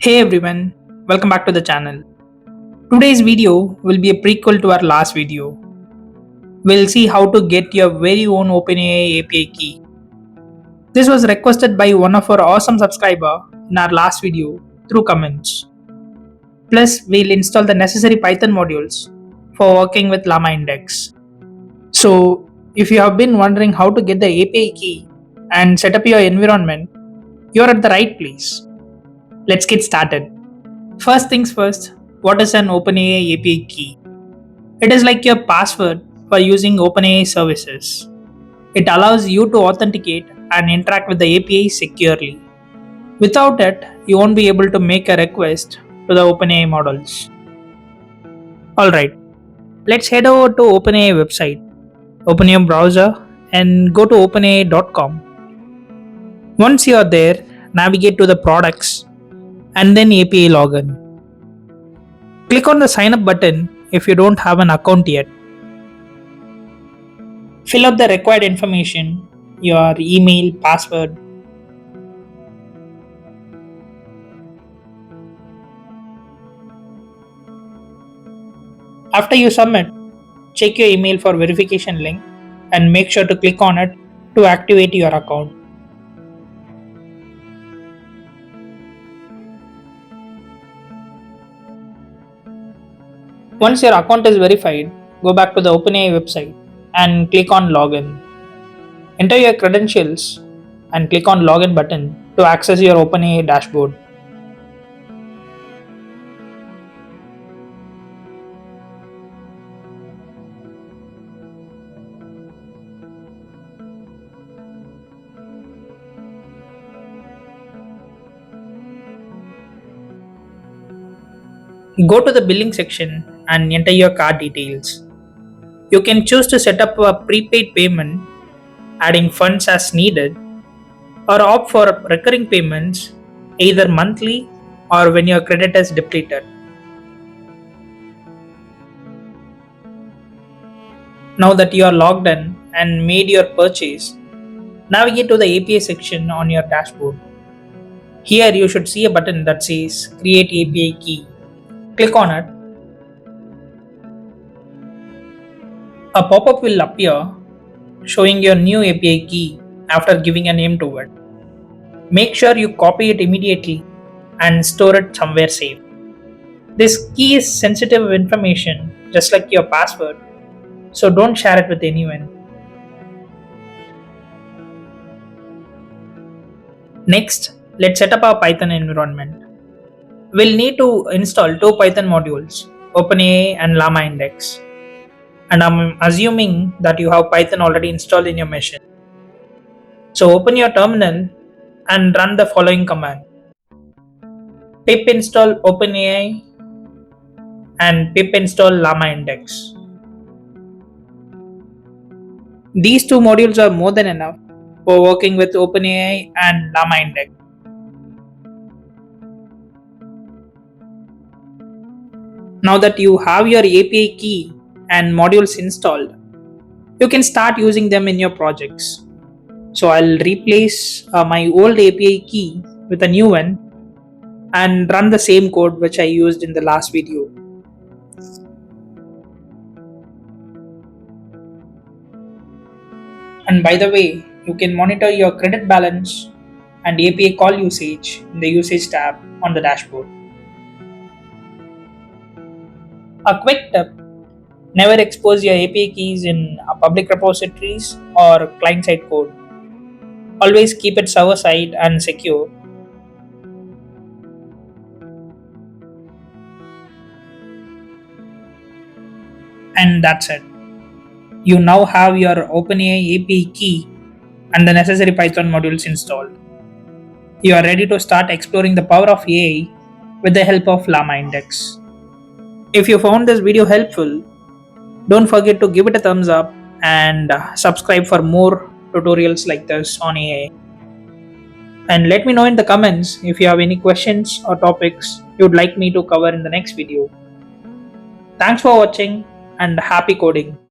Hey everyone, welcome back to the channel. Today's video will be a prequel to our last video. We'll see how to get your very own OpenAI API key. This was requested by one of our awesome subscriber in our last video through comments. Plus, we'll install the necessary Python modules for working with Llama index. So, if you have been wondering how to get the API key and set up your environment, you're at the right place. Let's get started. First things first, what is an OpenAI API key? It is like your password for using OpenAI services. It allows you to authenticate and interact with the API securely. Without it, you won't be able to make a request to the OpenAI models. Alright, let's head over to OpenAI website. Open your browser and go to openai.com. Once you are there, navigate to the products and then API login. Click on the sign up button if you don't have an account yet. Fill up the required information, your email, password. After you submit, check your email for verification link and make sure to click on it to activate your account. Once your account is verified, go back to the OpenAI website and click on Login. Enter your credentials and click on Login button to access your OpenAI dashboard. Go to the billing section and enter your card details. You can choose to set up a prepaid payment, adding funds as needed, or opt for recurring payments either monthly or when your credit is depleted. Now that you are logged in and made your purchase, navigate to the API section on your dashboard. Here you should see a button that says Create API Key. Click on it. A pop-up will appear showing your new API key after giving a name to it. Make sure you copy it immediately and store it somewhere safe. This key is sensitive information just like your password, so don't share it with anyone. Next, let's set up our Python environment. We'll need to install two Python modules, OpenAI and Llama index. And I'm assuming that you have Python already installed in your machine. So open your terminal and run the following command: pip install OpenAI and pip install Llama index. These two modules are more than enough for working with OpenAI and Llama index. Now that you have your API key and modules installed, you can start using them in your projects. So I'll replace my old API key with a new one and run the same code which I used in the last video. And by the way, you can monitor your credit balance and API call usage in the usage tab on the dashboard. A quick tip: never expose your API keys in public repositories or client-side code. Always keep it server-side and secure. And that's it. You now have your OpenAI API key and the necessary Python modules installed. You are ready to start exploring the power of AI with the help of Llama index. If you found this video helpful, don't forget to give it a thumbs up and subscribe for more tutorials like this on AI. And let me know in the comments if you have any questions or topics you'd like me to cover in the next video. Thanks for watching and happy coding.